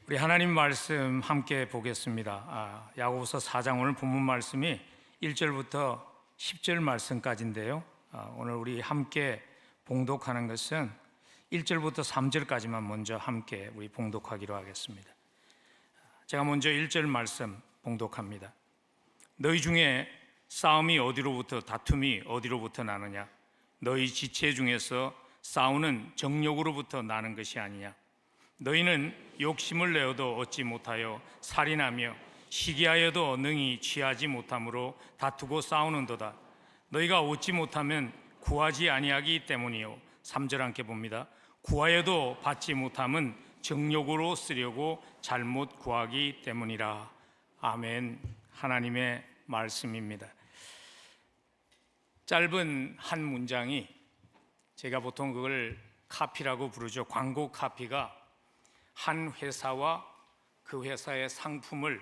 우리 하나님 말씀 함께 보겠습니다. 야고보서 4장 오늘 본문 말씀이 1절부터 10절 말씀까지인데요. 오늘 우리 함께 봉독하는 것은 1절부터 3절까지만 먼저 함께 우리 봉독하기로 하겠습니다. 제가 먼저 1절 말씀 봉독합니다. 너희 중에 싸움이 어디로부터 다툼이 어디로부터 나느냐? 너희 지체 중에서 싸우는 정욕으로부터 나는 것이 아니냐? 너희는 욕심을 내어도 얻지 못하여 살인하며 시기하여도 능히 취하지 못함으로 다투고 싸우는도다. 너희가 얻지 못하면 구하지 아니하기 때문이요. 3절 함께 봅니다. 구하여도 받지 못함은 정욕으로 쓰려고 잘못 구하기 때문이라. 아멘. 하나님의 말씀입니다. 짧은 한 문장이, 제가 보통 그걸 카피라고 부르죠. 광고 카피가 한 회사와 그 회사의 상품의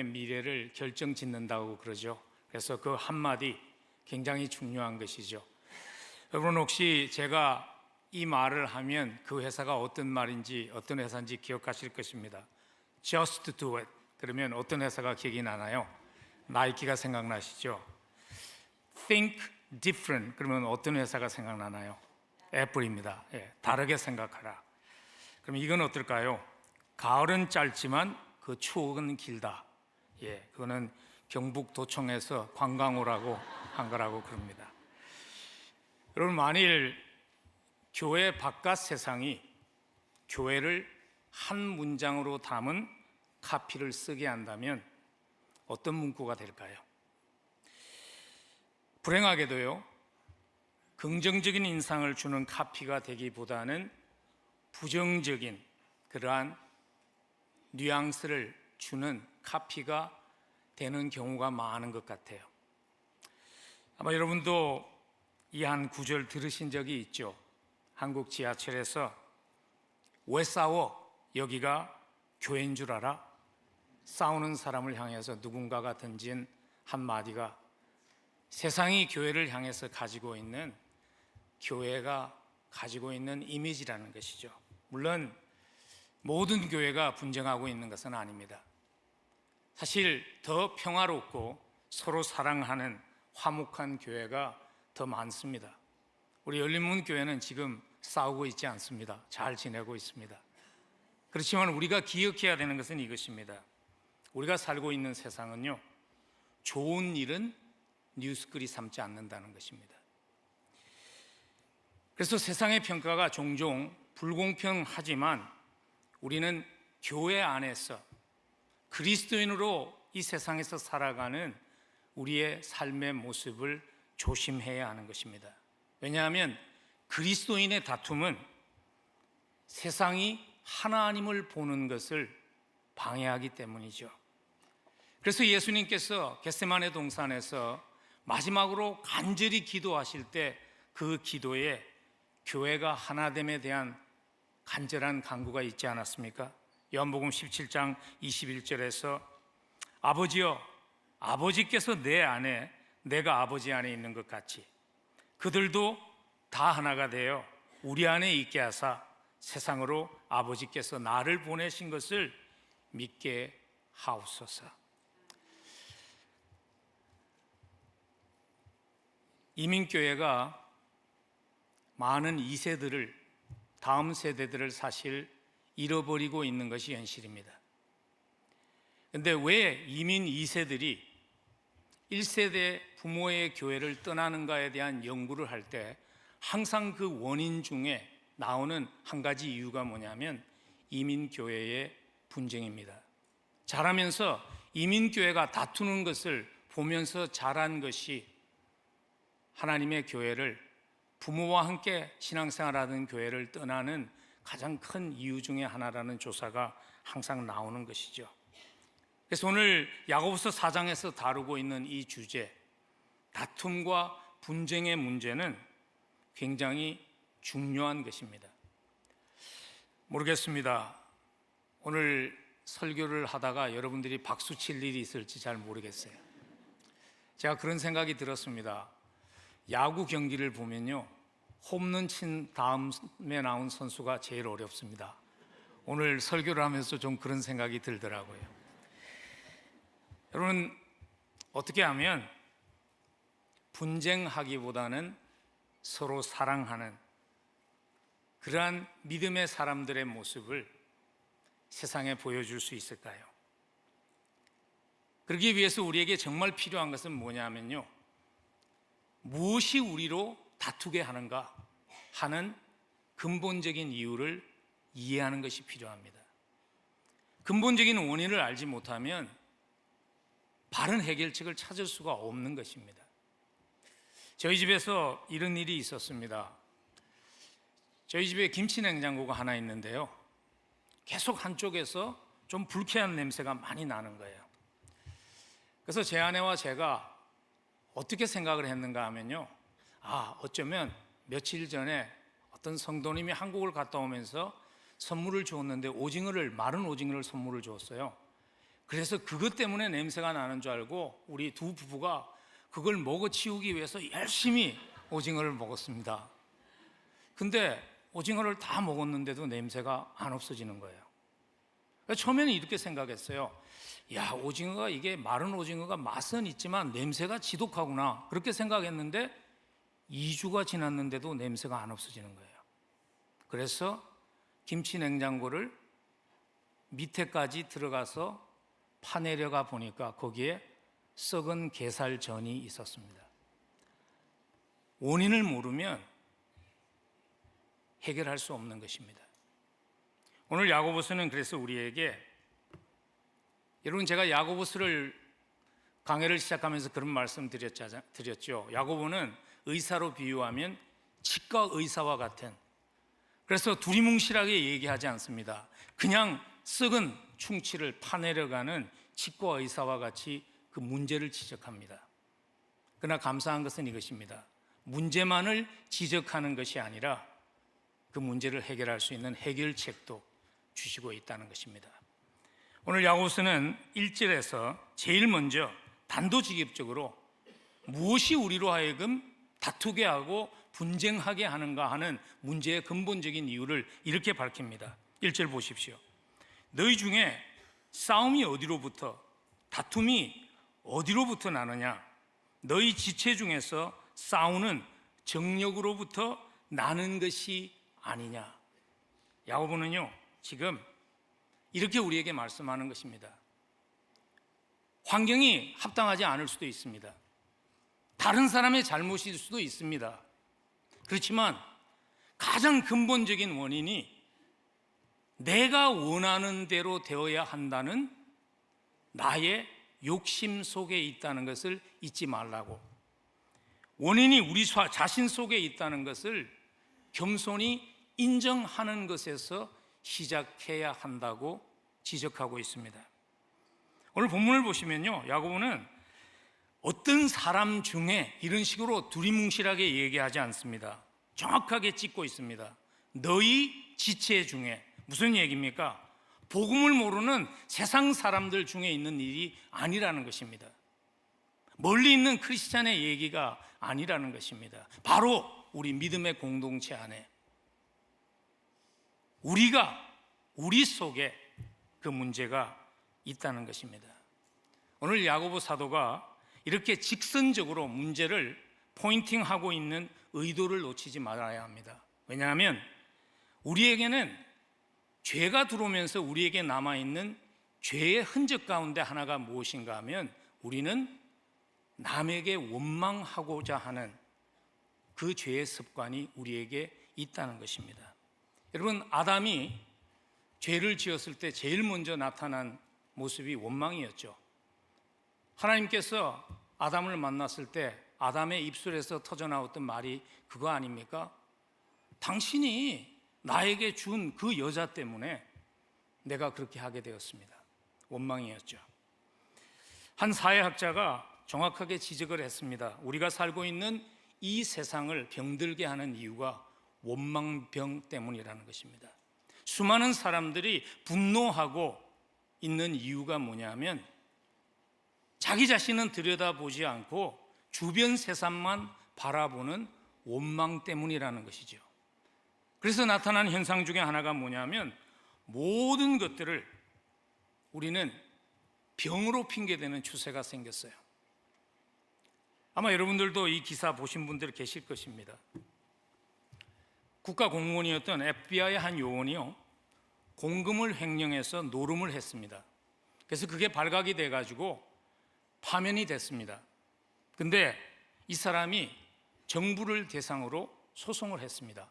미래를 결정짓는다고 그러죠. 그래서 그 한마디 굉장히 중요한 것이죠. 여러분, 혹시 제가 이 말을 하면 그 회사가 어떤 말인지, 어떤 회사인지 기억하실 것입니다. Just do it. 그러면 어떤 회사가 기억이 나나요? 나이키가 생각나시죠? Think different. 그러면 어떤 회사가 생각나나요? 애플입니다. 다르게 생각하라. 그럼 이건 어떨까요? 가을은 짧지만 그 추억은 길다. 그거는 경북도청에서 관광오라고 한 거라고 그럽니다. 여러분, 만일 교회 바깥 세상이 교회를 한 문장으로 담은 카피를 쓰게 한다면 어떤 문구가 될까요? 불행하게도요, 긍정적인 인상을 주는 카피가 되기보다는 부정적인 그러한 뉘앙스를 주는 카피가 되는 경우가 많은 것 같아요. 아마 여러분도 이 한 구절 들으신 적이 있죠. 한국 지하철에서 왜 싸워? 여기가 교회인 줄 알아? 싸우는 사람을 향해서 누군가가 던진 한마디가 세상이 교회를 향해서 가지고 있는, 교회가 가지고 있는 이미지라는 것이죠. 물론 모든 교회가 분쟁하고 있는 것은 아닙니다. 사실 더 평화롭고 서로 사랑하는 화목한 교회가 더 많습니다. 우리 열린문 교회는 지금 싸우고 있지 않습니다. 잘 지내고 있습니다. 그렇지만 우리가 기억해야 되는 것은 이것입니다. 우리가 살고 있는 세상은요, 좋은 일은 뉴스거리 삼지 않는다는 것입니다. 그래서 세상의 평가가 종종 불공평하지만 우리는 교회 안에서 그리스도인으로 이 세상에서 살아가는 우리의 삶의 모습을 조심해야 하는 것입니다. 왜냐하면 그리스도인의 다툼은 세상이 하나님을 보는 것을 방해하기 때문이죠. 그래서 예수님께서 겟세마네 동산에서 마지막으로 간절히 기도하실 때 그 기도에 교회가 하나됨에 대한 간절한 간구가 있지 않았습니까? 요한복음 17장 21절에서 아버지여, 아버지께서 내 안에 내가 아버지 안에 있는 것 같이 그들도 다 하나가 되어 우리 안에 있게 하사 세상으로 아버지께서 나를 보내신 것을 믿게 하옵소서. 이민교회가 많은 2세들을, 다음 세대들을 사실 잃어버리고 있는 것이 현실입니다. 그런데 왜 이민 2세들이 1세대 부모의 교회를 떠나는가에 대한 연구를 할 때 항상 그 원인 중에 나오는 한 가지 이유가 뭐냐면 이민교회의 분쟁입니다. 자라면서 이민교회가 다투는 것을 보면서 자란 것이 하나님의 교회를, 부모와 함께 신앙생활하던 교회를 떠나는 가장 큰 이유 중에 하나라는 조사가 항상 나오는 것이죠. 그래서 오늘 야고보서 4장에서 다루고 있는 이 주제, 다툼과 분쟁의 문제는 굉장히 중요한 것입니다. 모르겠습니다. 오늘 설교를 하다가 여러분들이 박수 칠 일이 있을지 잘 모르겠어요. 제가 그런 생각이 들었습니다. 야구 경기를 보면요, 홈런 친 다음에 나온 선수가 제일 어렵습니다. 오늘 설교를 하면서 좀 그런 생각이 들더라고요. 여러분, 어떻게 하면 분쟁하기보다는 서로 사랑하는 그러한 믿음의 사람들의 모습을 세상에 보여줄 수 있을까요? 그러기 위해서 우리에게 정말 필요한 것은 뭐냐면요, 무엇이 우리로 다투게 하는가 하는 근본적인 이유를 이해하는 것이 필요합니다. 근본적인 원인을 알지 못하면 바른 해결책을 찾을 수가 없는 것입니다. 저희 집에서 이런 일이 있었습니다. 저희 집에 김치 냉장고가 하나 있는데요, 계속 한쪽에서 좀 불쾌한 냄새가 많이 나는 거예요. 그래서 제 아내와 제가 어떻게 생각을 했는가 하면요, 어쩌면 며칠 전에 어떤 성도님이 한국을 갔다 오면서 선물을 주었는데 마른 오징어를 선물을 주었어요. 그래서 그것 때문에 냄새가 나는 줄 알고 우리 두 부부가 그걸 먹어치우기 위해서 열심히 오징어를 먹었습니다. 근데 오징어를 다 먹었는데도 냄새가 안 없어지는 거예요. 처음에는 이렇게 생각했어요. 이게 마른 오징어가 맛은 있지만 냄새가 지독하구나, 그렇게 생각했는데 2주가 지났는데도 냄새가 안 없어지는 거예요. 그래서 김치 냉장고를 밑에까지 들어가서 파내려가 보니까 거기에 썩은 게살전이 있었습니다. 원인을 모르면 해결할 수 없는 것입니다. 오늘 야고보서는 그래서 우리에게, 여러분, 제가 야고보서를 강해를 시작하면서 그런 말씀 드렸죠. 야고보는 의사로 비유하면 치과 의사와 같은, 그래서 두리뭉실하게 얘기하지 않습니다. 그냥 썩은 충치를 파내려가는 치과 의사와 같이 그 문제를 지적합니다. 그러나 감사한 것은 이것입니다. 문제만을 지적하는 것이 아니라 그 문제를 해결할 수 있는 해결책도 주시고 있다는 것입니다. 오늘 야고보서는 1절에서 제일 먼저 단도직입적으로 무엇이 우리로 하여금 다투게 하고 분쟁하게 하는가 하는 문제의 근본적인 이유를 이렇게 밝힙니다. 1절 보십시오. 너희 중에 싸움이 어디로부터, 다툼이 어디로부터 나느냐? 너희 지체 중에서 싸우는 정력으로부터 나는 것이 아니냐? 야고보는요, 지금 이렇게 우리에게 말씀하는 것입니다. 환경이 합당하지 않을 수도 있습니다. 다른 사람의 잘못일 수도 있습니다. 그렇지만 가장 근본적인 원인이 내가 원하는 대로 되어야 한다는 나의 욕심 속에 있다는 것을 잊지 말라고, 원인이 우리 자신 속에 있다는 것을 겸손히 인정하는 것에서 시작해야 한다고 지적하고 있습니다. 오늘 본문을 보시면요, 야고보는 어떤 사람 중에 이런 식으로 두리뭉실하게 얘기하지 않습니다. 정확하게 짚고 있습니다. 너희 지체 중에, 무슨 얘기입니까? 복음을 모르는 세상 사람들 중에 있는 일이 아니라는 것입니다. 멀리 있는 크리스찬의 얘기가 아니라는 것입니다. 바로 우리 믿음의 공동체 안에 우리 속에 그 문제가 있다는 것입니다. 오늘 야고보 사도가 이렇게 직선적으로 문제를 포인팅하고 있는 의도를 놓치지 말아야 합니다. 왜냐하면 우리에게는 죄가 들어오면서 우리에게 남아있는 죄의 흔적 가운데 하나가 무엇인가 하면 우리는 남에게 원망하고자 하는 그 죄의 습관이 우리에게 있다는 것입니다. 여러분, 아담이 죄를 지었을 때 제일 먼저 나타난 모습이 원망이었죠. 하나님께서 아담을 만났을 때 아담의 입술에서 터져나왔던 말이 그거 아닙니까? 당신이 나에게 준 그 여자 때문에 내가 그렇게 하게 되었습니다. 원망이었죠. 한 사회학자가 정확하게 지적을 했습니다. 우리가 살고 있는 이 세상을 병들게 하는 이유가 원망병 때문이라는 것입니다. 수많은 사람들이 분노하고 있는 이유가 뭐냐면 자기 자신은 들여다보지 않고 주변 세상만 바라보는 원망 때문이라는 것이죠. 그래서 나타난 현상 중에 하나가 뭐냐면 모든 것들을 우리는 병으로 핑계대는 추세가 생겼어요. 아마 여러분들도 이 기사 보신 분들 계실 것입니다. 국가공무원이었던 FBI 한 요원이요, 공금을 횡령해서 노름을 했습니다. 그래서 그게 발각이 돼가지고 파면이 됐습니다. 근데 이 사람이 정부를 대상으로 소송을 했습니다.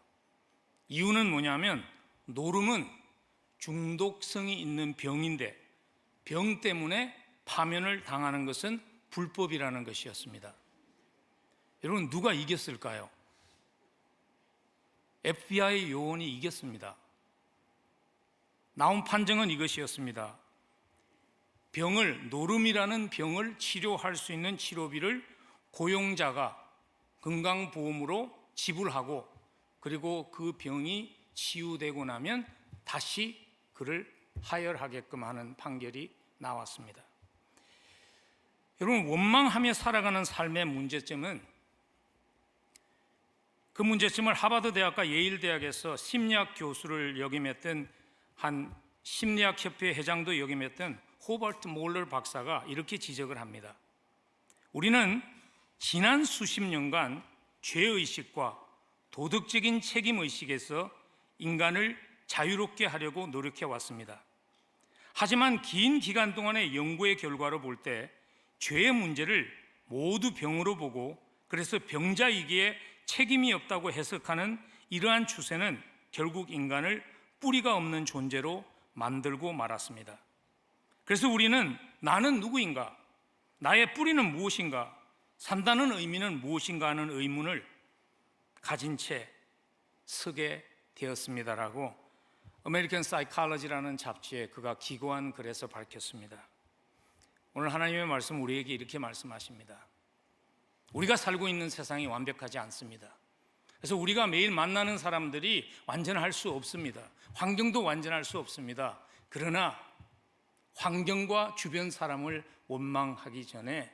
이유는 뭐냐면 노름은 중독성이 있는 병인데 병 때문에 파면을 당하는 것은 불법이라는 것이었습니다. 여러분, 누가 이겼을까요? FBI 요원이 이겼습니다. 나온 판정은 이것이었습니다. 노름이라는 병을 치료할 수 있는 치료비를 고용자가 건강보험으로 지불하고, 그리고 그 병이 치유되고 나면 다시 그를 하혈하게끔 하는 판결이 나왔습니다. 여러분, 원망하며 살아가는 삶의 문제점은, 그 문제점을 하버드 대학과 예일 대학에서 심리학 교수를 역임했던 한 심리학 협회 회장도 역임했던 호버트 몰러 박사가 이렇게 지적을 합니다. 우리는 지난 수십 년간 죄의식과 도덕적인 책임의식에서 인간을 자유롭게 하려고 노력해 왔습니다. 하지만 긴 기간 동안의 연구의 결과로 볼 때 죄의 문제를 모두 병으로 보고, 그래서 병자이기에 책임이 없다고 해석하는 이러한 추세는 결국 인간을 뿌리가 없는 존재로 만들고 말았습니다. 그래서 우리는 나는 누구인가? 나의 뿌리는 무엇인가? 산다는 의미는 무엇인가 하는 의문을 가진 채 서게 되었습니다라고 아메리칸 사이콜로지라는 잡지에 그가 기고한 글에서 밝혔습니다. 오늘 하나님의 말씀 우리에게 이렇게 말씀하십니다. 우리가 살고 있는 세상이 완벽하지 않습니다. 그래서 우리가 매일 만나는 사람들이 완전할 수 없습니다. 환경도 완전할 수 없습니다. 그러나 환경과 주변 사람을 원망하기 전에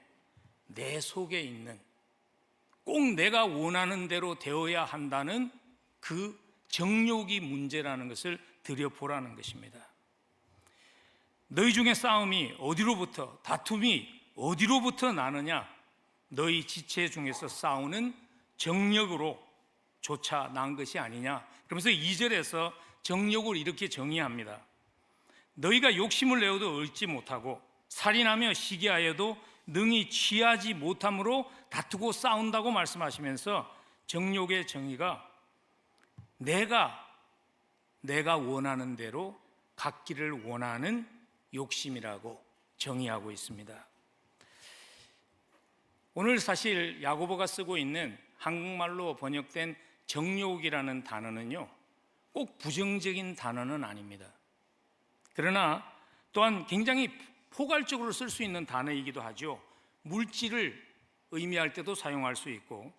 내 속에 있는, 꼭 내가 원하는 대로 되어야 한다는 그 정욕이 문제라는 것을 들여보라는 것입니다. 너희 중에 싸움이 어디로부터, 다툼이 어디로부터 나느냐? 너희 지체 중에서 싸우는 정욕으로 조차 난 것이 아니냐? 그러면서 2절에서 정욕을 이렇게 정의합니다. 너희가 욕심을 내어도 얻지 못하고 살인하며 시기하여도 능히 취하지 못함으로 다투고 싸운다고 말씀하시면서 정욕의 정의가 내가 원하는 대로 갖기를 원하는 욕심이라고 정의하고 있습니다. 오늘 사실 야고보가 쓰고 있는 한국말로 번역된 정욕이라는 단어는요, 꼭 부정적인 단어는 아닙니다. 그러나 또한 굉장히 포괄적으로 쓸 수 있는 단어이기도 하죠. 물질을 의미할 때도 사용할 수 있고,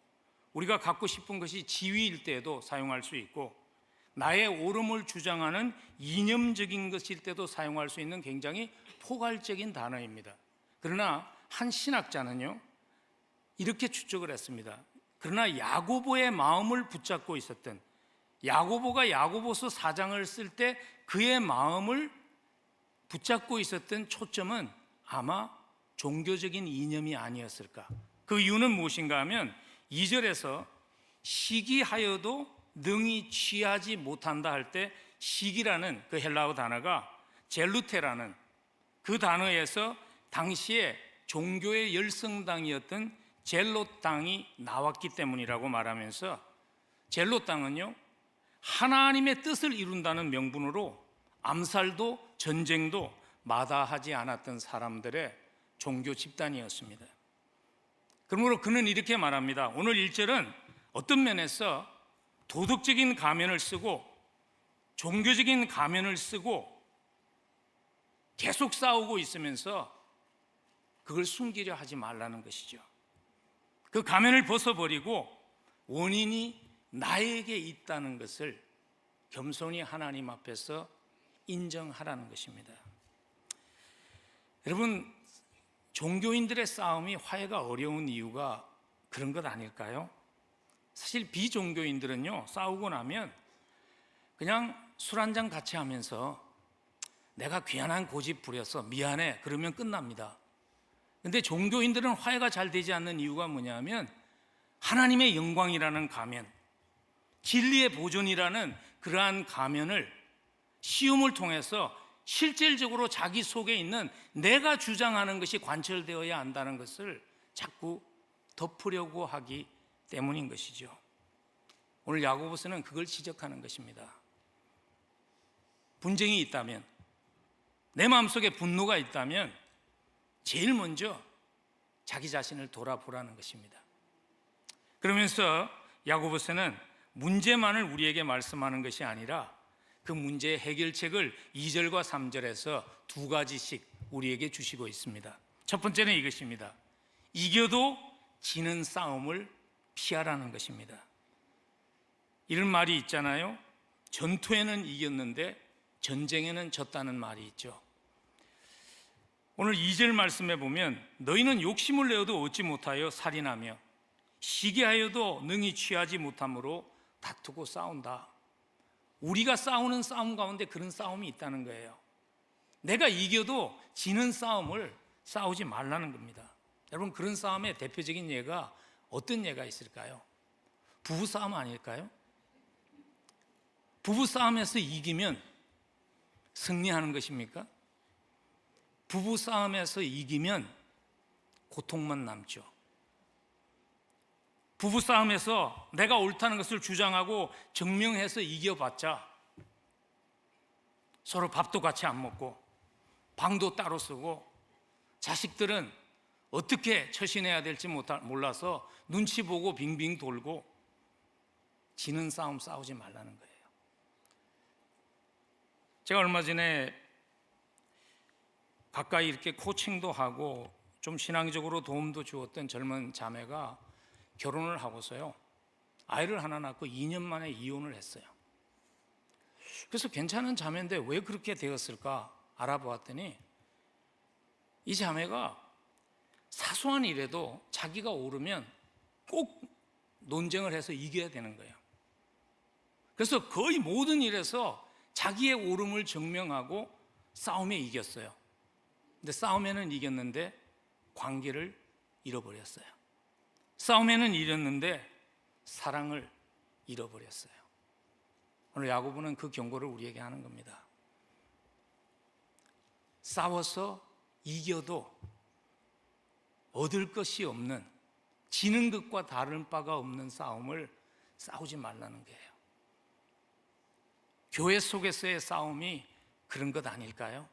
우리가 갖고 싶은 것이 지위일 때도 사용할 수 있고, 나의 옳음을 주장하는 이념적인 것일 때도 사용할 수 있는 굉장히 포괄적인 단어입니다. 그러나 한 신학자는요, 이렇게 추측을 했습니다. 그러나 야고보의 마음을 붙잡고 있었던, 야고보가 야고보서 4장을 쓸 때 그의 마음을 붙잡고 있었던 초점은 아마 종교적인 이념이 아니었을까. 그 이유는 무엇인가 하면 2절에서 시기하여도 능히 취하지 못한다 할 때 시기라는 그 헬라어 단어가 젤루테라는 그 단어에서 당시에 종교의 열성당이었던 젤롯 당이 나왔기 때문이라고 말하면서, 젤롯 당은요, 하나님의 뜻을 이룬다는 명분으로 암살도 전쟁도 마다하지 않았던 사람들의 종교 집단이었습니다. 그러므로 그는 이렇게 말합니다. 오늘 1절은 어떤 면에서 도덕적인 가면을 쓰고 종교적인 가면을 쓰고 계속 싸우고 있으면서 그걸 숨기려 하지 말라는 것이죠. 그 가면을 벗어버리고 원인이 나에게 있다는 것을 겸손히 하나님 앞에서 인정하라는 것입니다. 여러분, 종교인들의 싸움이 화해가 어려운 이유가 그런 것 아닐까요? 사실 비종교인들은요, 싸우고 나면 그냥 술 한잔 같이 하면서 내가 귀한한 고집 부려서 미안해 그러면 끝납니다. 근데 종교인들은 화해가 잘 되지 않는 이유가 뭐냐면 하나님의 영광이라는 가면, 진리의 보존이라는 그러한 가면을 시험을 통해서 실질적으로 자기 속에 있는 내가 주장하는 것이 관철되어야 한다는 것을 자꾸 덮으려고 하기 때문인 것이죠. 오늘 야고보서는 그걸 지적하는 것입니다. 분쟁이 있다면, 내 마음속에 분노가 있다면 제일 먼저 자기 자신을 돌아보라는 것입니다. 그러면서 야고보서는 문제만을 우리에게 말씀하는 것이 아니라 그 문제의 해결책을 2절과 3절에서 두 가지씩 우리에게 주시고 있습니다. 첫 번째는 이것입니다. 이겨도 지는 싸움을 피하라는 것입니다. 이런 말이 있잖아요. 전투에는 이겼는데 전쟁에는 졌다는 말이 있죠. 오늘 2절 말씀에 보면 너희는 욕심을 내어도 얻지 못하여 살인하며 시기하여도 능히 취하지 못함으로 다투고 싸운다. 우리가 싸우는 싸움 가운데 그런 싸움이 있다는 거예요. 내가 이겨도 지는 싸움을 싸우지 말라는 겁니다. 여러분, 그런 싸움의 대표적인 예가 어떤 예가 있을까요? 부부싸움 아닐까요? 부부싸움에서 이기면 승리하는 것입니까? 부부싸움에서 이기면 고통만 남죠. 부부싸움에서 내가 옳다는 것을 주장하고 증명해서 이겨봤자 서로 밥도 같이 안 먹고 방도 따로 쓰고 자식들은 어떻게 처신해야 될지 몰라서 눈치 보고 빙빙 돌고 지는 싸움 싸우지 말라는 거예요. 제가 얼마 전에 가까이 이렇게 코칭도 하고 좀 신앙적으로 도움도 주었던 젊은 자매가 결혼을 하고서요, 아이를 하나 낳고 2년 만에 이혼을 했어요. 그래서 괜찮은 자매인데 왜 그렇게 되었을까 알아보았더니 이 자매가 사소한 일에도 자기가 오르면 꼭 논쟁을 해서 이겨야 되는 거예요. 그래서 거의 모든 일에서 자기의 옳음을 증명하고 싸움에 이겼어요. 근데 싸움에는 이겼는데 관계를 잃어버렸어요. 싸움에는 이겼는데 사랑을 잃어버렸어요. 오늘 야고보는 그 경고를 우리에게 하는 겁니다. 싸워서 이겨도 얻을 것이 없는, 지는 것과 다른 바가 없는 싸움을 싸우지 말라는 거예요. 교회 속에서의 싸움이 그런 것 아닐까요?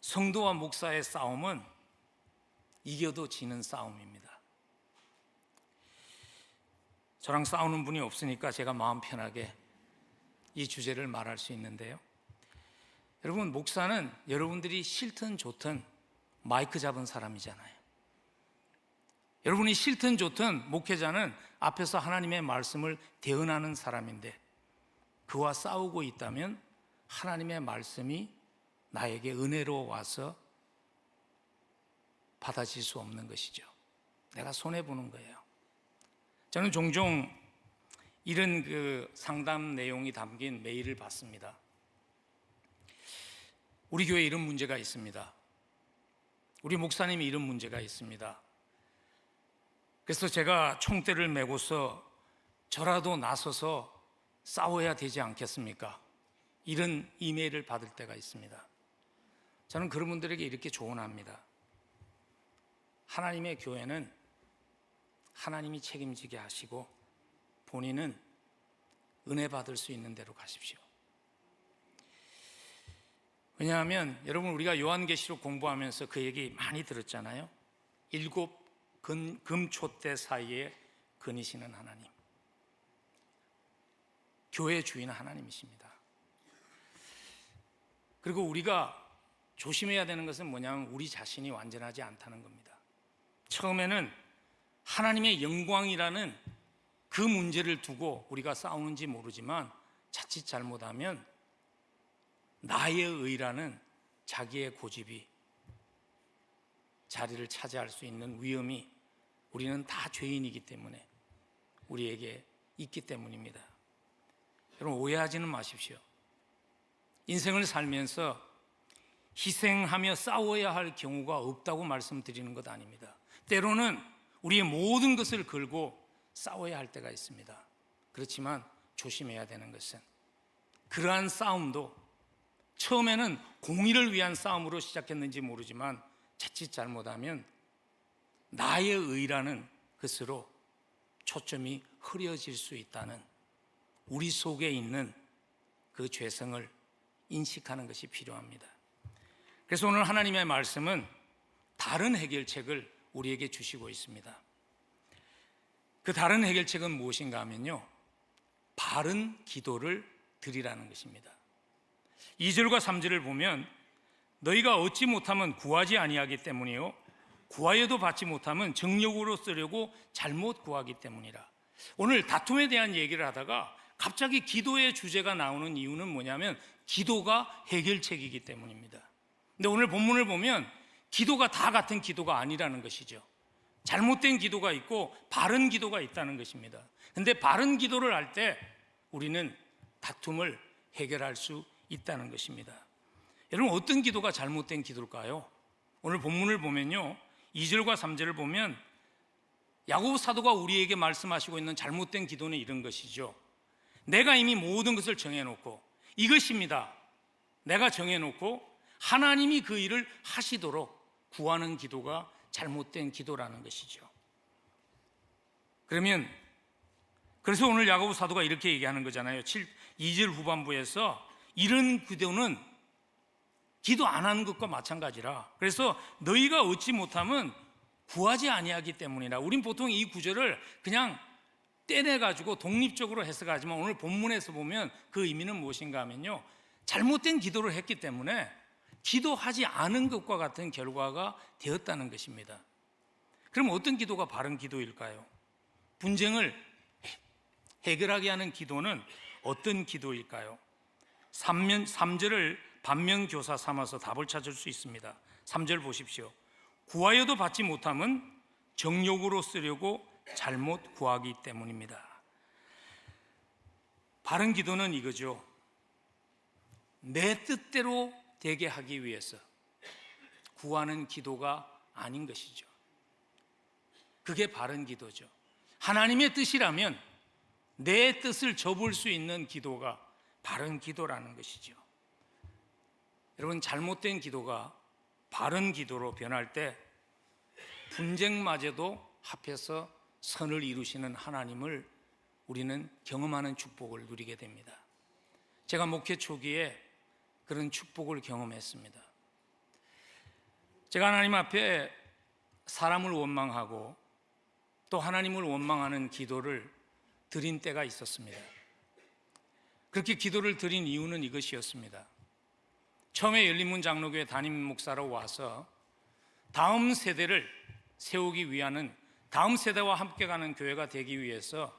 성도와 목사의 싸움은 이겨도 지는 싸움입니다. 저랑 싸우는 분이 없으니까 제가 마음 편하게 이 주제를 말할 수 있는데요. 여러분, 목사는 여러분들이 싫든 좋든 마이크 잡은 사람이잖아요. 여러분이 싫든 좋든 목회자는 앞에서 하나님의 말씀을 대언하는 사람인데 그와 싸우고 있다면 하나님의 말씀이 나에게 은혜로 와서 받아질 수 없는 것이죠. 내가 손해보는 거예요. 저는 종종 이런 상담 내용이 담긴 메일을 받습니다. 우리 교회에 이런 문제가 있습니다. 우리 목사님이 이런 문제가 있습니다. 그래서 제가 총대를 메고서 저라도 나서서 싸워야 되지 않겠습니까? 이런 이메일을 받을 때가 있습니다. 저는 그런 분들에게 이렇게 조언합니다. 하나님의 교회는 하나님이 책임지게 하시고 본인은 은혜 받을 수 있는 대로 가십시오. 왜냐하면 여러분, 우리가 요한계시록 공부하면서 그 얘기 많이 들었잖아요. 7 금촛대 사이에 거니시는 하나님, 교회의 주인은 하나님이십니다. 그리고 우리가 조심해야 되는 것은 뭐냐면 우리 자신이 완전하지 않다는 겁니다. 처음에는 하나님의 영광이라는 그 문제를 두고 우리가 싸우는지 모르지만 자칫 잘못하면 나의 의라는 자기의 고집이 자리를 차지할 수 있는 위험이 우리는 다 죄인이기 때문에 우리에게 있기 때문입니다. 여러분, 오해하지는 마십시오. 인생을 살면서 희생하며 싸워야 할 경우가 없다고 말씀드리는 것 아닙니다. 때로는 우리의 모든 것을 걸고 싸워야 할 때가 있습니다. 그렇지만 조심해야 되는 것은 그러한 싸움도 처음에는 공의를 위한 싸움으로 시작했는지 모르지만 자칫 잘못하면 나의 의라는 것으로 초점이 흐려질 수 있다는 우리 속에 있는 그 죄성을 인식하는 것이 필요합니다. 그래서 오늘 하나님의 말씀은 다른 해결책을 우리에게 주시고 있습니다. 그 다른 해결책은 무엇인가 하면요, 바른 기도를 드리라는 것입니다. 2절과 3절을 보면 너희가 얻지 못하면 구하지 아니하기 때문이요 구하여도 받지 못하면 정욕으로 쓰려고 잘못 구하기 때문이라. 오늘 다툼에 대한 얘기를 하다가 갑자기 기도의 주제가 나오는 이유는 뭐냐면 기도가 해결책이기 때문입니다. 근데 오늘 본문을 보면 기도가 다 같은 기도가 아니라는 것이죠. 잘못된 기도가 있고 바른 기도가 있다는 것입니다. 근데 바른 기도를 할 때 우리는 다툼을 해결할 수 있다는 것입니다. 여러분, 어떤 기도가 잘못된 기도일까요? 오늘 본문을 보면요, 2절과 3절을 보면 야고보 사도가 우리에게 말씀하시고 있는 잘못된 기도는 이런 것이죠. 내가 이미 모든 것을 정해놓고 이것입니다. 내가 정해놓고 하나님이 그 일을 하시도록 구하는 기도가 잘못된 기도라는 것이죠. 그래서 오늘 야고보 사도가 이렇게 얘기하는 거잖아요. 2절 후반부에서 이런 기도는 기도 안 하는 것과 마찬가지라. 그래서 너희가 얻지 못하면 구하지 아니하기 때문이라. 우린 보통 이 구절을 그냥 떼내가지고 독립적으로 해석하지만 오늘 본문에서 보면 그 의미는 무엇인가 하면요, 잘못된 기도를 했기 때문에 기도하지 않은 것과 같은 결과가 되었다는 것입니다. 그럼 어떤 기도가 바른 기도일까요? 분쟁을 해결하게 하는 기도는 어떤 기도일까요? 3절을 반면교사 삼아서 답을 찾을 수 있습니다. 3절 보십시오. 구하여도 받지 못함은 정욕으로 쓰려고 잘못 구하기 때문입니다. 바른 기도는 이거죠. 내 뜻대로 되게 하기 위해서 구하는 기도가 아닌 것이죠. 그게 바른 기도죠. 하나님의 뜻이라면 내 뜻을 접을 수 있는 기도가 바른 기도라는 것이죠. 여러분, 잘못된 기도가 바른 기도로 변할 때 분쟁마저도 합해서 선을 이루시는 하나님을 우리는 경험하는 축복을 누리게 됩니다. 제가 목회 초기에 그런 축복을 경험했습니다. 제가 하나님 앞에 사람을 원망하고 또 하나님을 원망하는 기도를 드린 때가 있었습니다. 그렇게 기도를 드린 이유는 이것이었습니다. 처음에 열린문 장로교회 담임 목사로 와서 다음 세대를 세우기 위한, 다음 세대와 함께 가는 교회가 되기 위해서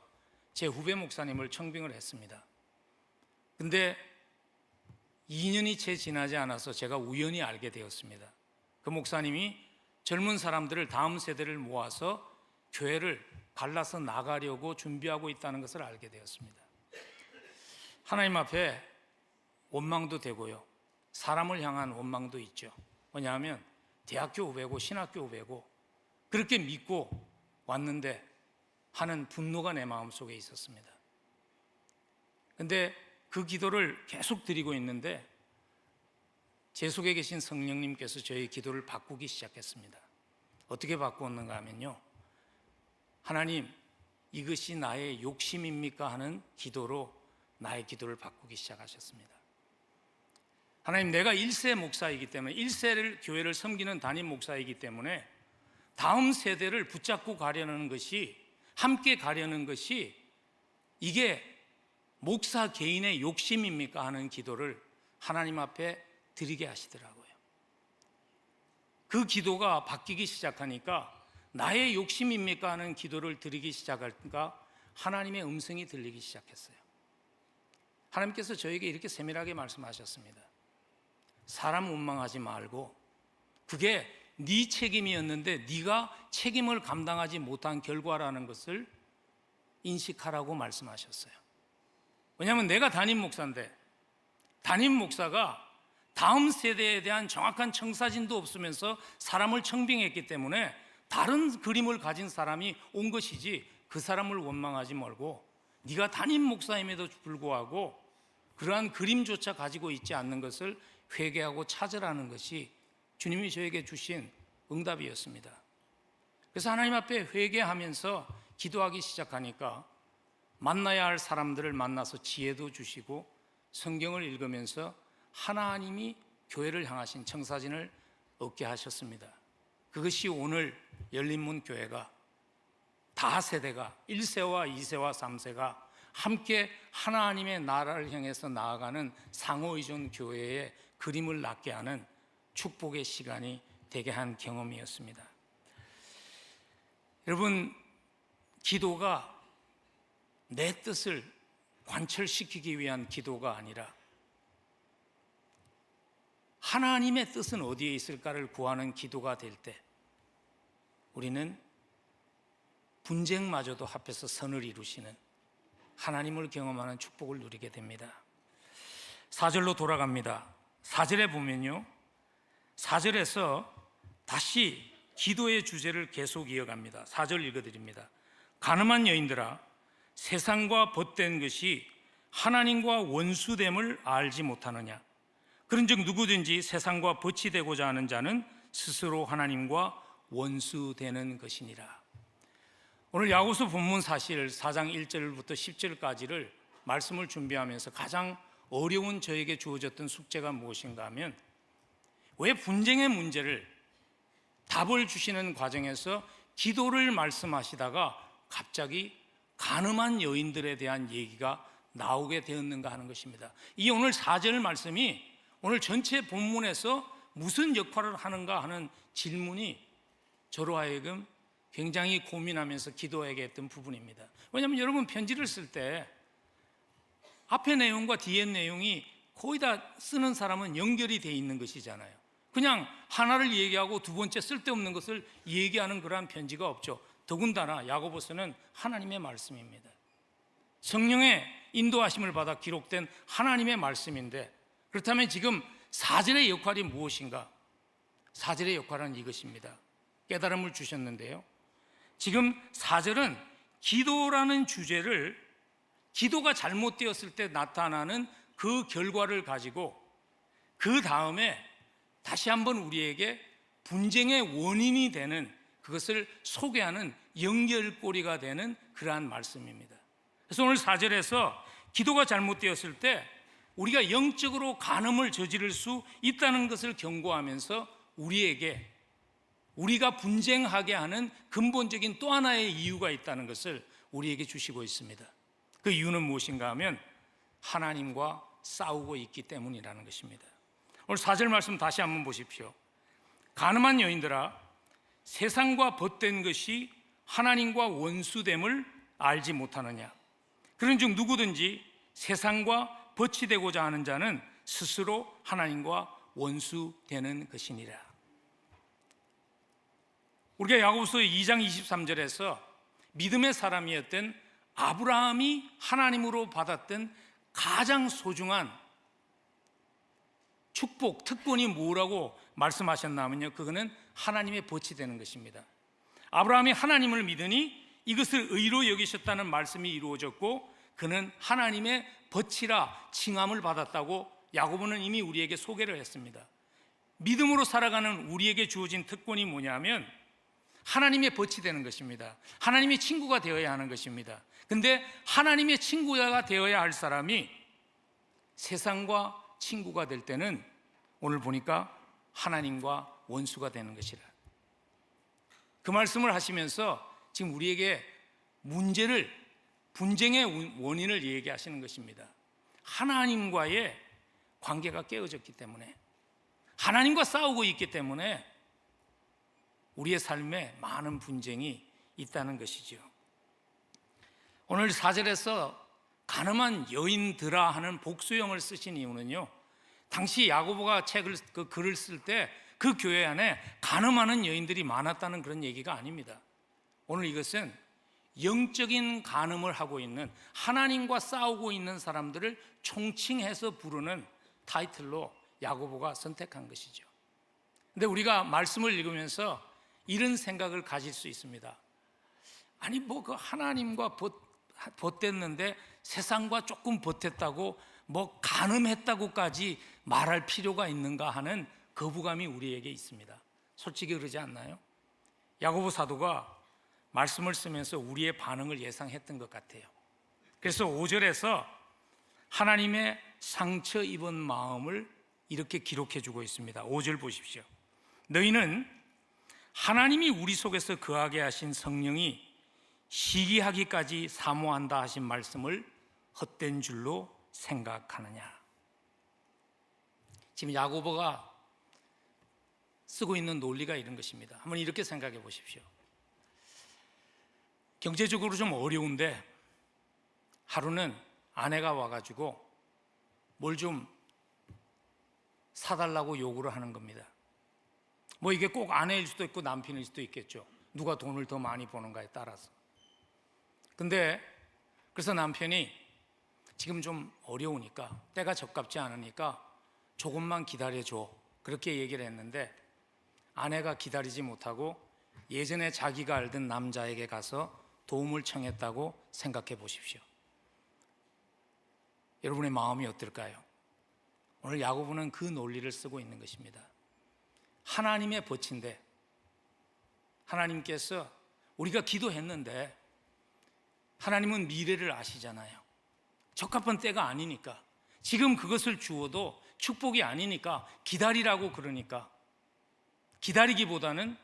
제 후배 목사님을 청빙을 했습니다. 근데 2년이 채 지나지 않아서 제가 우연히 알게 되었습니다. 그 목사님이 젊은 사람들을, 다음 세대를 모아서 교회를 갈라서 나가려고 준비하고 있다는 것을 알게 되었습니다. 하나님 앞에 원망도 되고요, 사람을 향한 원망도 있죠. 뭐냐면 대학교 후배고 신학교 후배고 그렇게 믿고 왔는데 하는 분노가 내 마음속에 있었습니다. 근데 그 기도를 계속 드리고 있는데 제 속에 계신 성령님께서 저희 기도를 바꾸기 시작했습니다. 어떻게 바꾸었는가 하면요, 하나님, 이것이 나의 욕심입니까? 하는 기도로 나의 기도를 바꾸기 시작하셨습니다. 하나님, 내가 1세 목사이기 때문에, 1세를 교회를 섬기는 담임 목사이기 때문에 다음 세대를 붙잡고 가려는 것이, 함께 가려는 것이 이게 목사 개인의 욕심입니까? 하는 기도를 하나님 앞에 드리게 하시더라고요. 그 기도가 바뀌기 시작하니까 나의 욕심입니까? 하는 기도를 드리기 시작하니까 하나님의 음성이 들리기 시작했어요. 하나님께서 저에게 이렇게 세밀하게 말씀하셨습니다. 사람 원망하지 말고 그게 네 책임이었는데 네가 책임을 감당하지 못한 결과라는 것을 인식하라고 말씀하셨어요. 왜냐하면 내가 담임 목사인데 담임 목사가 다음 세대에 대한 정확한 청사진도 없으면서 사람을 청빙했기 때문에 다른 그림을 가진 사람이 온 것이지 그 사람을 원망하지 말고 네가 담임 목사임에도 불구하고 그러한 그림조차 가지고 있지 않는 것을 회개하고 찾으라는 것이 주님이 저에게 주신 응답이었습니다. 그래서 하나님 앞에 회개하면서 기도하기 시작하니까 만나야 할 사람들을 만나서 지혜도 주시고 성경을 읽으면서 하나님이 교회를 향하신 청사진을 얻게 하셨습니다. 그것이 오늘 열린문 교회가 다 세대가 1세와 2세와 3세가 함께 하나님의 나라를 향해서 나아가는 상호의존 교회의 그림을 낳게 하는 축복의 시간이 되게 한 경험이었습니다. 여러분, 기도가 내 뜻을 관철시키기 위한 기도가 아니라 하나님의 뜻은 어디에 있을까를 구하는 기도가 될 때 우리는 분쟁마저도 합해서 선을 이루시는 하나님을 경험하는 축복을 누리게 됩니다. 4절로 돌아갑니다. 4절에 보면요, 4절에서 다시 기도의 주제를 계속 이어갑니다. 4절 읽어드립니다. 가늠한 여인들아, 세상과 벗된 것이 하나님과 원수됨을 알지 못하느냐? 그런즉 누구든지 세상과 벗이 되고자 하는 자는 스스로 하나님과 원수되는 것이니라. 오늘 야고보서 본문 사실 4장 1절부터 10절까지를 말씀을 준비하면서 가장 어려운 저에게 주어졌던 숙제가 무엇인가 하면, 왜 분쟁의 문제를 답을 주시는 과정에서 기도를 말씀하시다가 갑자기 간음한 여인들에 대한 얘기가 나오게 되었는가 하는 것입니다. 이 오늘 4절 말씀이 오늘 전체 본문에서 무슨 역할을 하는가 하는 질문이 저로 하여금 굉장히 고민하면서 기도하게 했던 부분입니다. 왜냐하면 여러분, 편지를 쓸 때 앞의 내용과 뒤의 내용이 거의 다 쓰는 사람은 연결이 돼 있는 것이잖아요. 그냥 하나를 얘기하고 두 번째 쓸데없는 것을 얘기하는 그러한 편지가 없죠. 더군다나 야고보서는 하나님의 말씀입니다. 성령의 인도하심을 받아 기록된 하나님의 말씀인데, 그렇다면 지금 4절의 역할이 무엇인가? 4절의 역할은 이것입니다. 깨달음을 주셨는데요, 지금 4절은 기도라는 주제를, 기도가 잘못되었을 때 나타나는 그 결과를 가지고 그 다음에 다시 한번 우리에게 분쟁의 원인이 되는 그것을 소개하는 연결고리가 되는 그러한 말씀입니다. 그래서 오늘 4절에서 기도가 잘못되었을 때 우리가 영적으로 간음을 저지를 수 있다는 것을 경고하면서 우리에게, 우리가 분쟁하게 하는 근본적인 또 하나의 이유가 있다는 것을 우리에게 주시고 있습니다. 그 이유는 무엇인가 하면 하나님과 싸우고 있기 때문이라는 것입니다. 오늘 4절 말씀 다시 한번 보십시오. 간음한 여인들아, 세상과 벗된 것이 하나님과 원수됨을 알지 못하느냐? 그런즉 누구든지 세상과 벗이 되고자 하는 자는 스스로 하나님과 원수되는 것이니라. 우리가 야고보서 2장 23절에서 믿음의 사람이었던 아브라함이 하나님으로 받았던 가장 소중한 축복, 특권이 뭐라고 말씀하셨냐면요, 그거는 하나님의 벗이 되는 것입니다. 아브라함이 하나님을 믿으니 이것을 의로 여기셨다는 말씀이 이루어졌고, 그는 하나님의 벗이라 칭함을 받았다고 야고보는 이미 우리에게 소개를 했습니다. 믿음으로 살아가는 우리에게 주어진 특권이 뭐냐면 하나님의 벗이 되는 것입니다. 하나님의 친구가 되어야 하는 것입니다. 근데 하나님의 친구가 되어야 할 사람이 세상과 친구가 될 때는 오늘 보니까 하나님과 원수가 되는 것이라. 그 말씀을 하시면서 지금 우리에게 문제를, 분쟁의 원인을 얘기하시는 것입니다. 하나님과의 관계가 깨어졌기 때문에, 하나님과 싸우고 있기 때문에 우리의 삶에 많은 분쟁이 있다는 것이죠. 오늘 4절에서 간음한 여인들아 하는 복수형을 쓰신 이유는요, 당시 야고보가 글을 쓸 때 그 교회 안에 간음하는 여인들이 많았다는 그런 얘기가 아닙니다. 오늘 이것은 영적인 간음을 하고 있는, 하나님과 싸우고 있는 사람들을 총칭해서 부르는 타이틀로 야고보가 선택한 것이죠. 근데 우리가 말씀을 읽으면서 이런 생각을 가질 수 있습니다. 아니 뭐 그 하나님과 보탰는데 세상과 조금 보탰다고 뭐 간음했다고까지 말할 필요가 있는가 하는 거부감이 우리에게 있습니다. 솔직히 그러지 않나요? 야고보 사도가 말씀을 쓰면서 우리의 반응을 예상했던 것 같아요. 그래서 5절에서 하나님의 상처 입은 마음을 이렇게 기록해 주고 있습니다. 5절 보십시오. 너희는 하나님이 우리 속에서 거하게 하신 성령이 시기하기까지 사모한다 하신 말씀을 헛된 줄로 생각하느냐. 지금 야고보가 쓰고 있는 논리가 이런 것입니다. 한번 이렇게 생각해 보십시오. 경제적으로 좀 어려운데 하루는 아내가 와가지고 뭘 좀 사달라고 요구를 하는 겁니다. 뭐 이게 꼭 아내일 수도 있고 남편일 수도 있겠죠. 누가 돈을 더 많이 버는가에 따라서. 근데 그래서 남편이 지금 좀 어려우니까 때가 적합지 않으니까 조금만 기다려줘 그렇게 얘기를 했는데 아내가 기다리지 못하고 예전에 자기가 알던 남자에게 가서 도움을 청했다고 생각해 보십시오. 여러분의 마음이 어떨까요? 오늘 야고보는 그 논리를 쓰고 있는 것입니다. 하나님의 법인데 하나님께서 우리가 기도했는데 하나님은 미래를 아시잖아요. 적합한 때가 아니니까 지금 그것을 주어도 축복이 아니니까 기다리라고 그러니까 기다리기보다는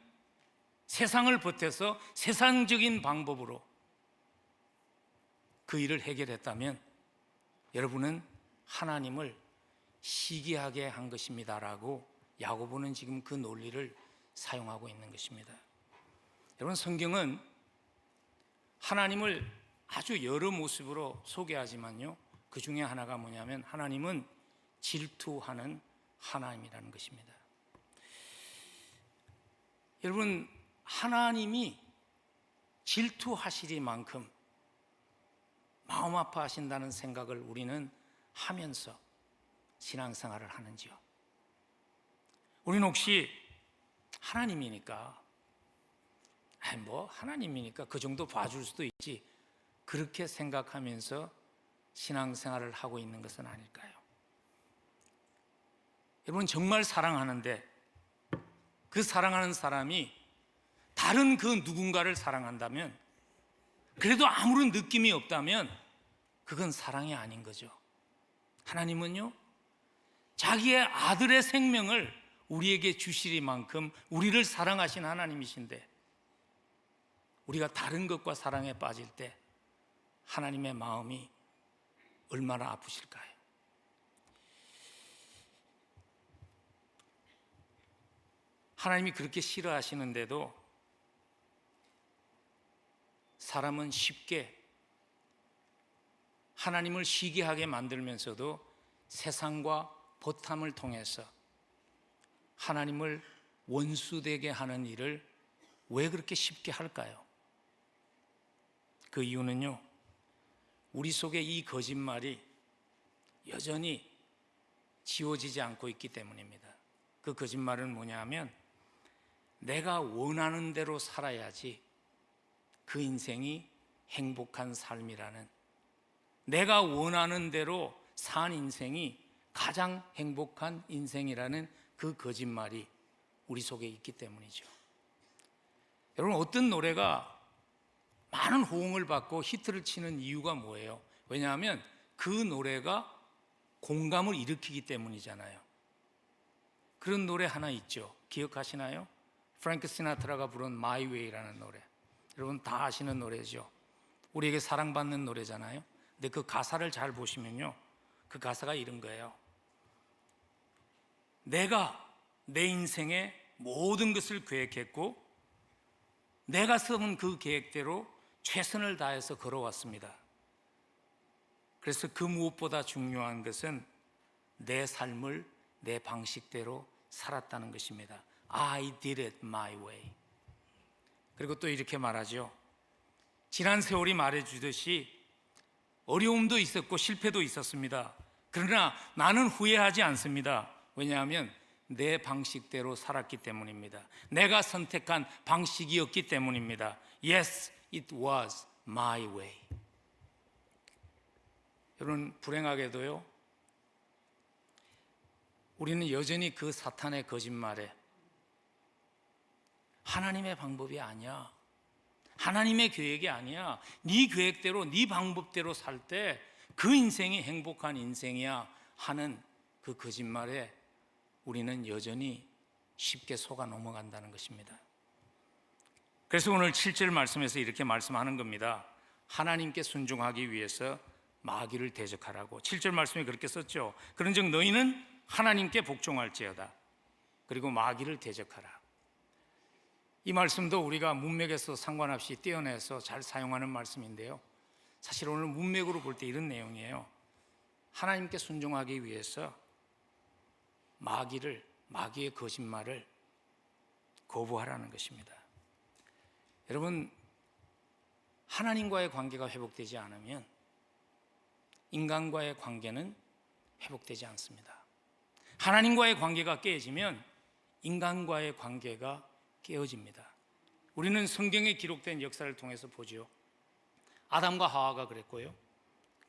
세상을 보태서 세상적인 방법으로 그 일을 해결했다면 여러분은 하나님을 시기하게 한 것입니다라고 야고보는 지금 그 논리를 사용하고 있는 것입니다. 여러분 성경은 하나님을 아주 여러 모습으로 소개하지만요 그 중에 하나가 뭐냐면 하나님은 질투하는 하나님이라는 것입니다. 여러분 하나님이 질투하시리만큼 마음 아파하신다는 생각을 우리는 하면서 신앙생활을 하는지요? 우리는 혹시 하나님이니까 하나님이니까 그 정도 봐줄 수도 있지 그렇게 생각하면서 신앙생활을 하고 있는 것은 아닐까요? 여러분 정말 사랑하는데 그 사랑하는 사람이 다른 그 누군가를 사랑한다면 그래도 아무런 느낌이 없다면 그건 사랑이 아닌 거죠. 하나님은요 자기의 아들의 생명을 우리에게 주시리만큼 우리를 사랑하신 하나님이신데 우리가 다른 것과 사랑에 빠질 때 하나님의 마음이 얼마나 아프실까요? 하나님이 그렇게 싫어하시는데도 사람은 쉽게 하나님을 시기하게 만들면서도 세상과 보탐을 통해서 하나님을 원수되게 하는 일을 왜 그렇게 쉽게 할까요? 그 이유는요 우리 속에 이 거짓말이 여전히 지워지지 않고 있기 때문입니다. 그 거짓말은 뭐냐 하면 내가 원하는 대로 살아야지 그 인생이 행복한 삶이라는 내가 원하는 대로 산 인생이 가장 행복한 인생이라는 그 거짓말이 우리 속에 있기 때문이죠. 여러분 어떤 노래가 많은 호응을 받고 히트를 치는 이유가 뭐예요? 왜냐하면 그 노래가 공감을 일으키기 때문이잖아요. 그런 노래 하나 있죠. 기억하시나요? 프랭크 시나트라가 부른 My Way라는 노래. 여러분 다 아시는 노래죠. 우리에게 사랑받는 노래잖아요. 근데 그 가사를 잘 보시면요 그 가사가 이런 거예요. 내가 내 인생의 모든 것을 계획했고 내가 세운 그 계획대로 최선을 다해서 걸어왔습니다. 그래서 그 무엇보다 중요한 것은 내 삶을 내 방식대로 살았다는 것입니다. I did it my way. 그리고 또 이렇게 말하죠. 지난 세월이 말해주듯이 어려움도 있었고 실패도 있었습니다. 그러나 나는 후회하지 않습니다. 왜냐하면 내 방식대로 살았기 때문입니다. 내가 선택한 방식이었기 때문입니다. Yes, it was my way. 여러분, 불행하게도요, 우리는 여전히 그 사탄의 거짓말에 하나님의 방법이 아니야, 하나님의 계획이 아니야, 네 계획대로 네 방법대로 살 때 그 인생이 행복한 인생이야 하는 그 거짓말에 우리는 여전히 쉽게 속아 넘어간다는 것입니다. 그래서 오늘 7절 말씀에서 이렇게 말씀하는 겁니다. 하나님께 순종하기 위해서 마귀를 대적하라고. 7절 말씀에 그렇게 썼죠. 그런즉 너희는 하나님께 복종할지어다. 그리고 마귀를 대적하라. 이 말씀도 우리가 문맥에서 상관없이 떼어내서 잘 사용하는 말씀인데요, 사실 오늘 문맥으로 볼 때 이런 내용이에요. 하나님께 순종하기 위해서 마귀의 거짓말을 거부하라는 것입니다. 여러분, 하나님과의 관계가 회복되지 않으면 인간과의 관계는 회복되지 않습니다. 하나님과의 관계가 깨어지면 인간과의 관계가 깨어집니다. 우리는 성경에 기록된 역사를 통해서 보지요. 아담과 하와가 그랬고요,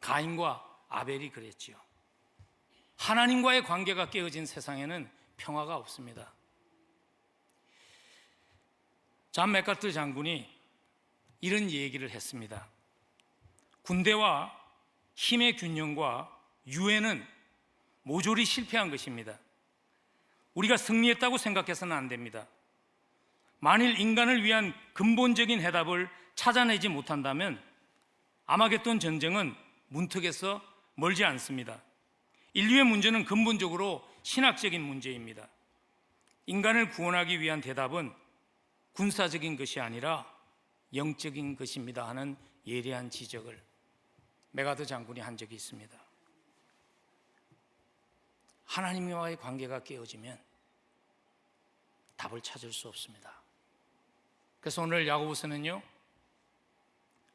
가인과 아벨이 그랬지요. 하나님과의 관계가 깨어진 세상에는 평화가 없습니다. 존 맥카트 장군이 이런 얘기를 했습니다. 군대와 힘의 균형과 유엔은 모조리 실패한 것입니다. 우리가 승리했다고 생각해서는 안 됩니다. 만일 인간을 위한 근본적인 해답을 찾아내지 못한다면 아마겟돈 전쟁은 문턱에서 멀지 않습니다. 인류의 문제는 근본적으로 신학적인 문제입니다. 인간을 구원하기 위한 대답은 군사적인 것이 아니라 영적인 것입니다 하는 예리한 지적을 맥카트 장군이 한 적이 있습니다. 하나님과의 관계가 깨어지면 답을 찾을 수 없습니다. 그래서 오늘 야고보서는요,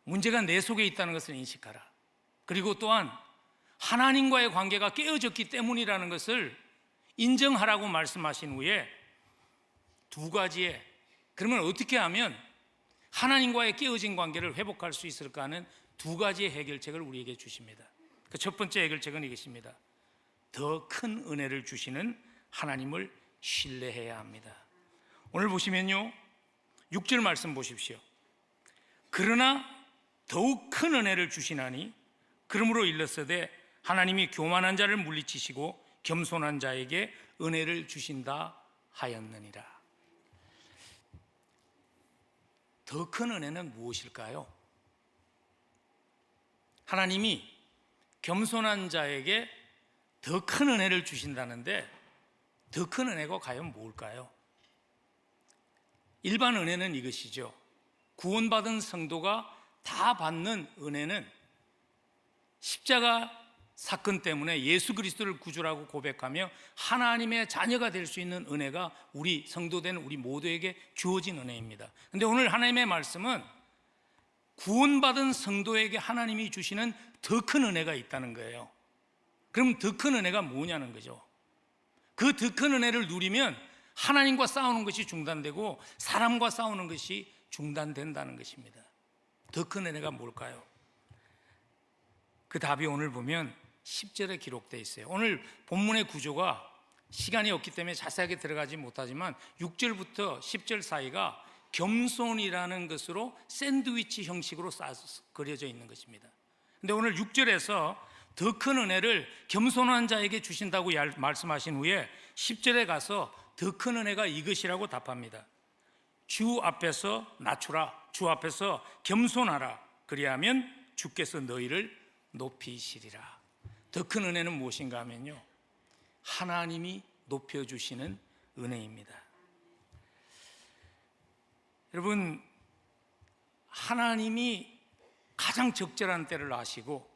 문제가 내 속에 있다는 것을 인식하라. 그리고 또한 하나님과의 관계가 깨어졌기 때문이라는 것을 인정하라고 말씀하신 후에 두 가지의, 그러면 어떻게 하면 하나님과의 깨어진 관계를 회복할 수 있을까 하는 두 가지의 해결책을 우리에게 주십니다. 그 첫 번째 해결책은 이것입니다. 더 큰 은혜를 주시는 하나님을 신뢰해야 합니다. 오늘 보시면요, 6절 말씀 보십시오. 그러나 더욱 큰 은혜를 주시나니 그러므로 일렀으되 하나님이 교만한 자를 물리치시고 겸손한 자에게 은혜를 주신다 하였느니라. 더 큰 은혜는 무엇일까요? 하나님이 겸손한 자에게 더 큰 은혜를 주신다는데 더 큰 은혜가 과연 뭘까요? 일반 은혜는 이것이죠. 구원받은 성도가 다 받는 은혜는 십자가 사건 때문에 예수 그리스도를 구주라고 고백하며 하나님의 자녀가 될 수 있는 은혜가 우리 성도된 우리 모두에게 주어진 은혜입니다. 그런데 오늘 하나님의 말씀은 구원받은 성도에게 하나님이 주시는 더 큰 은혜가 있다는 거예요. 그럼 더 큰 은혜가 뭐냐는 거죠. 그 더 큰 은혜를 누리면 하나님과 싸우는 것이 중단되고 사람과 싸우는 것이 중단된다는 것입니다. 더 큰 은혜가 뭘까요? 그 답이 오늘 보면 10절에 기록되어 있어요. 오늘 본문의 구조가 시간이 없기 때문에 자세하게 들어가지 못하지만 6절부터 10절 사이가 겸손이라는 것으로 샌드위치 형식으로 그려져 있는 것입니다. 그런데 오늘 6절에서 더 큰 은혜를 겸손한 자에게 주신다고 말씀하신 후에 10절에 가서 더 큰 은혜가 이것이라고 답합니다. 주 앞에서 낮추라, 주 앞에서 겸손하라, 그리하면 주께서 너희를 높이시리라. 더 큰 은혜는 무엇인가 하면요, 하나님이 높여주시는 은혜입니다. 여러분, 하나님이 가장 적절한 때를 아시고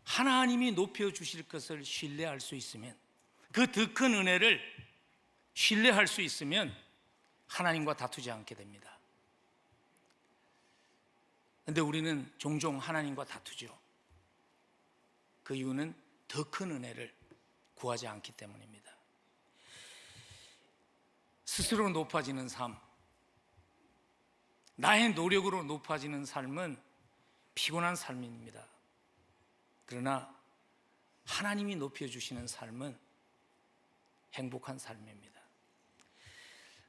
하나님이 높여주실 것을 신뢰할 수 있으면, 그 더 큰 은혜를 신뢰할 수 있으면 하나님과 다투지 않게 됩니다. 그런데 우리는 종종 하나님과 다투죠. 그 이유는 더 큰 은혜를 구하지 않기 때문입니다. 스스로 높아지는 삶, 나의 노력으로 높아지는 삶은 피곤한 삶입니다. 그러나 하나님이 높여주시는 삶은 행복한 삶입니다.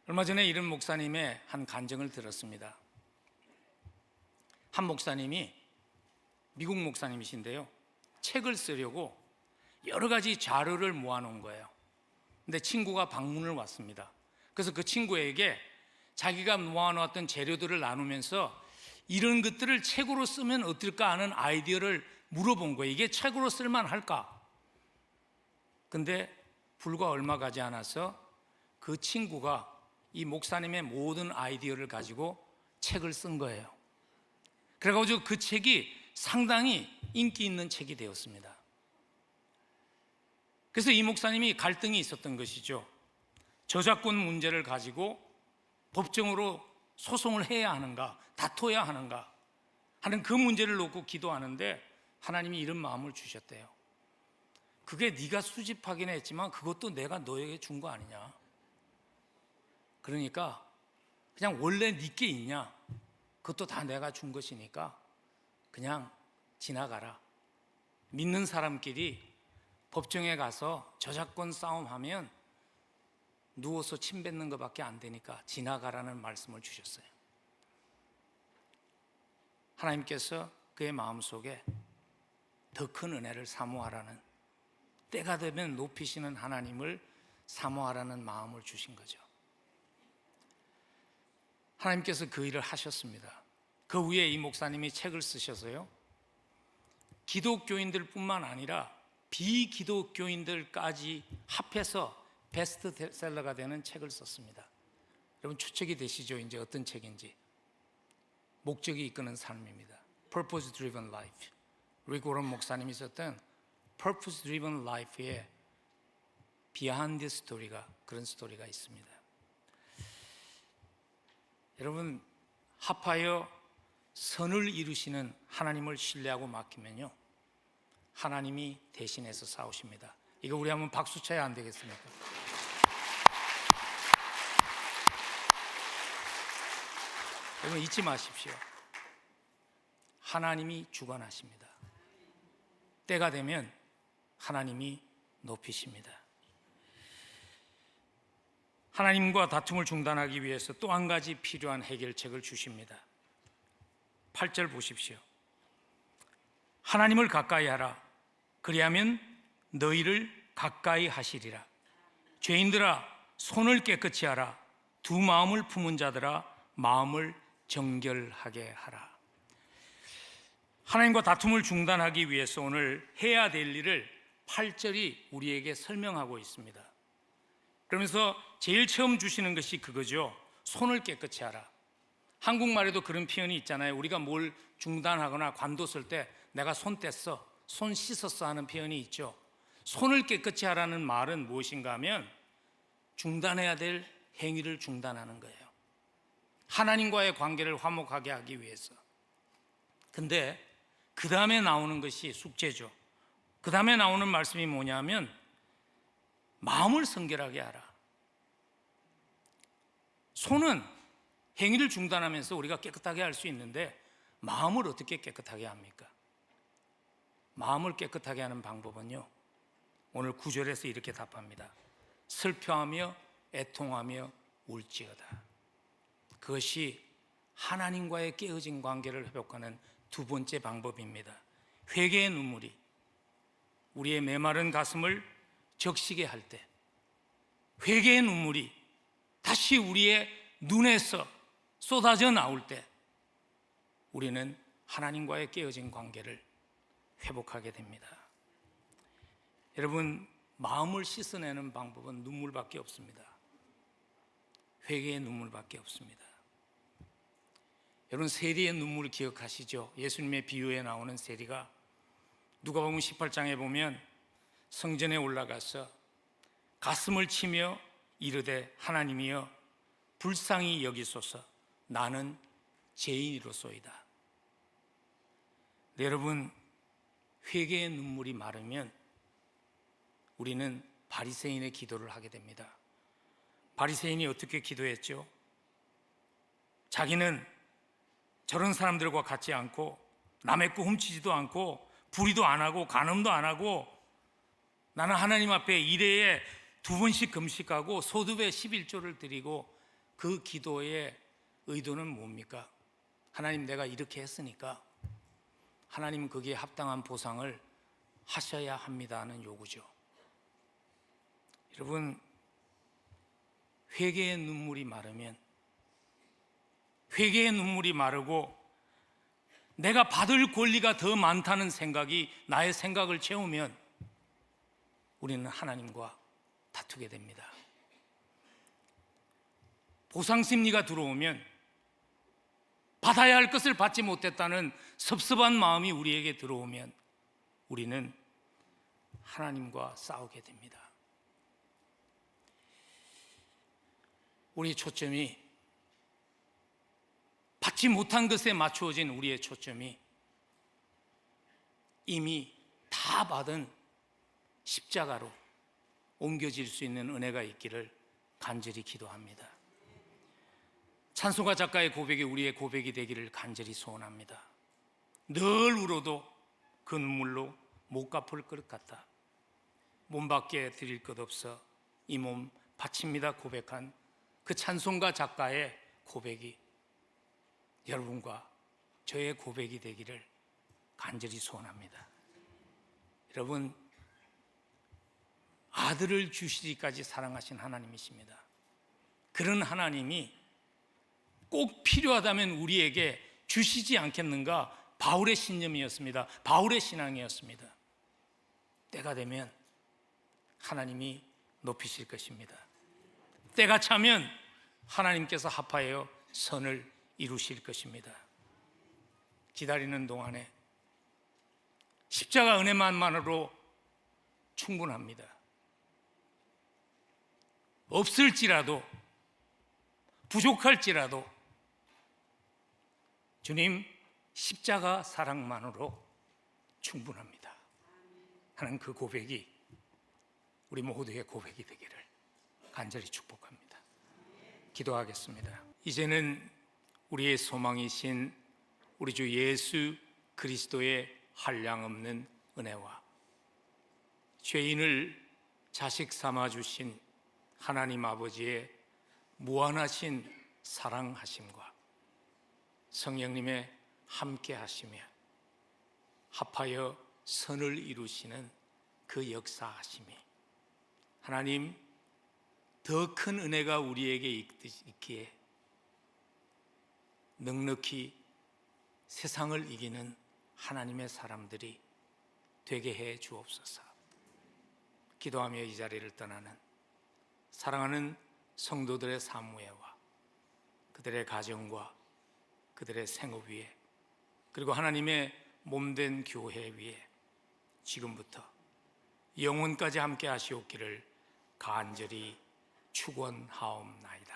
얼마 전에 이런 목사님의 한 간증을 들었습니다. 한 목사님이 미국 목사님이신데요, 책을 쓰려고 여러 가지 자료를 모아놓은 거예요. 근데 친구가 방문을 왔습니다. 그래서 그 친구에게 자기가 모아놓았던 재료들을 나누면서 이런 것들을 책으로 쓰면 어떨까 하는 아이디어를 물어본 거예요. 이게 책으로 쓸만할까? 근데 불과 얼마 가지 않아서 그 친구가 이 목사님의 모든 아이디어를 가지고 책을 쓴 거예요. 그래가지고 그 책이 상당히 인기 있는 책이 되었습니다. 그래서 이 목사님이 갈등이 있었던 것이죠. 저작권 문제를 가지고 법정으로 소송을 해야 하는가, 다퉈야 하는가 하는 그 문제를 놓고 기도하는데 하나님이 이런 마음을 주셨대요. 그게 네가 수집하긴 했지만 그것도 내가 너에게 준 거 아니냐. 그러니까 그냥 원래 네게 있냐, 그것도 다 내가 준 것이니까 그냥 지나가라. 믿는 사람끼리 법정에 가서 저작권 싸움하면 누워서 침 뱉는 것밖에 안 되니까 지나가라는 말씀을 주셨어요. 하나님께서 그의 마음속에 더 큰 은혜를 사모하라는, 때가 되면 높이시는 하나님을 사모하라는 마음을 주신 거죠. 하나님께서 그 일을 하셨습니다. 그 후에 이 목사님이 책을 쓰셔서요, 기독교인들뿐만 아니라 비기독교인들까지 합해서 베스트셀러가 되는 책을 썼습니다. 여러분 추측이 되시죠? 이제 어떤 책인지. 목적이 이끄는 삶입니다. Purpose Driven Life. 리ክ 워런 목사님이 썼던 Purpose Driven Life의 비하인드 스토리가, 그런 스토리가 있습니다. 여러분 합하여 선을 이루시는 하나님을 신뢰하고 맡기면요, 하나님이 대신해서 싸우십니다. 이거 우리 한번 박수 쳐야 안 되겠습니까? 여러분 잊지 마십시오. 하나님이 주관하십니다. 때가 되면 하나님이 높이십니다. 하나님과 다툼을 중단하기 위해서 또 한 가지 필요한 해결책을 주십니다. 8절 보십시오. 하나님을 가까이 하라. 그리하면 너희를 가까이 하시리라. 죄인들아 손을 깨끗이 하라. 두 마음을 품은 자들아 마음을 정결하게 하라. 하나님과 다툼을 중단하기 위해서 오늘 해야 될 일을 8절이 우리에게 설명하고 있습니다. 그러면서 제일 처음 주시는 것이 그거죠. 손을 깨끗이 하라. 한국말에도 그런 표현이 있잖아요. 우리가 뭘 중단하거나 관뒀을 때 내가 손 뗐어, 손 씻었어 하는 표현이 있죠. 손을 깨끗이 하라는 말은 무엇인가 하면 중단해야 될 행위를 중단하는 거예요. 하나님과의 관계를 화목하게 하기 위해서. 근데 그 다음에 나오는 것이 숙제죠. 그 다음에 나오는 말씀이 뭐냐면 마음을 성결하게 하라. 손은 행위를 중단하면서 우리가 깨끗하게 할 수 있는데 마음을 어떻게 깨끗하게 합니까? 마음을 깨끗하게 하는 방법은요, 오늘 9절에서 이렇게 답합니다. 슬퍼하며 애통하며 울지어다. 그것이 하나님과의 깨어진 관계를 회복하는 두 번째 방법입니다. 회개의 눈물이 우리의 메마른 가슴을 적시게 할 때, 회개의 눈물이 다시 우리의 눈에서 쏟아져 나올 때 우리는 하나님과의 깨어진 관계를 회복하게 됩니다. 여러분 마음을 씻어내는 방법은 눈물밖에 없습니다. 회개의 눈물밖에 없습니다. 여러분 세리의 눈물을 기억하시죠? 예수님의 비유에 나오는 세리가 누가복음 18장에 보면 성전에 올라가서 가슴을 치며 이르되 하나님이여 불쌍히 여기소서 나는 죄인이로소이다. 네, 여러분 회개의 눈물이 마르면 우리는 바리새인의 기도를 하게 됩니다. 바리새인이 어떻게 기도했죠? 자기는 저런 사람들과 같지 않고 남의 거 훔치지도 않고 불의도 안 하고 간음도 안 하고 나는 하나님 앞에 일회에 2번씩 금식하고 소득의 11조를 드리고, 그 기도의 의도는 뭡니까? 하나님, 내가 이렇게 했으니까 하나님 거기에 합당한 보상을 하셔야 합니다 하는 요구죠. 여러분, 회개의 눈물이 마르면, 회개의 눈물이 마르고 내가 받을 권리가 더 많다는 생각이 나의 생각을 채우면 우리는 하나님과 다투게 됩니다. 보상 심리가 들어오면, 받아야 할 것을 받지 못했다는 섭섭한 마음이 우리에게 들어오면 우리는 하나님과 싸우게 됩니다. 우리의 초점이, 받지 못한 것에 맞추어진 우리의 초점이 이미 다 받은 십자가로 옮겨질 수 있는 은혜가 있기를 간절히 기도합니다. 찬송가 작가의 고백이 우리의 고백이 되기를 간절히 소원합니다. 늘 울어도 그 눈물로 못 갚을 것 같다. 몸밖에 드릴 것 없어 이 몸 바칩니다 고백한 그 찬송가 작가의 고백이 여러분과 저의 고백이 되기를 간절히 소원합니다. 여러분, 아들을 주시기까지 사랑하신 하나님이십니다. 그런 하나님이 꼭 필요하다면 우리에게 주시지 않겠는가? 바울의 신념이었습니다. 바울의 신앙이었습니다. 때가 되면 하나님이 높이실 것입니다. 때가 차면 하나님께서 합하여 선을 이루실 것입니다. 기다리는 동안에 십자가 은혜만으로 충분합니다. 없을지라도, 부족할지라도 주님 십자가 사랑만으로 충분합니다 하는 그 고백이 우리 모두의 고백이 되기를 간절히 축복합니다. 기도하겠습니다. 이제는 우리의 소망이신 우리 주 예수 그리스도의 한량없는 은혜와 죄인을 자식 삼아 주신 하나님 아버지의 무한하신 사랑하심과 성령님의 함께 하시며 합하여 선을 이루시는 그 역사하심이 하나님, 더 큰 은혜가 우리에게 있기에 넉넉히 세상을 이기는 하나님의 사람들이 되게 해 주옵소서. 기도하며 이 자리를 떠나는 사랑하는 성도들의 사무회와 그들의 가정과 그들의 생업 위에, 그리고 하나님의 몸된 교회 위에 지금부터 영원까지 함께 하시옵기를 간절히 축원하옵나이다.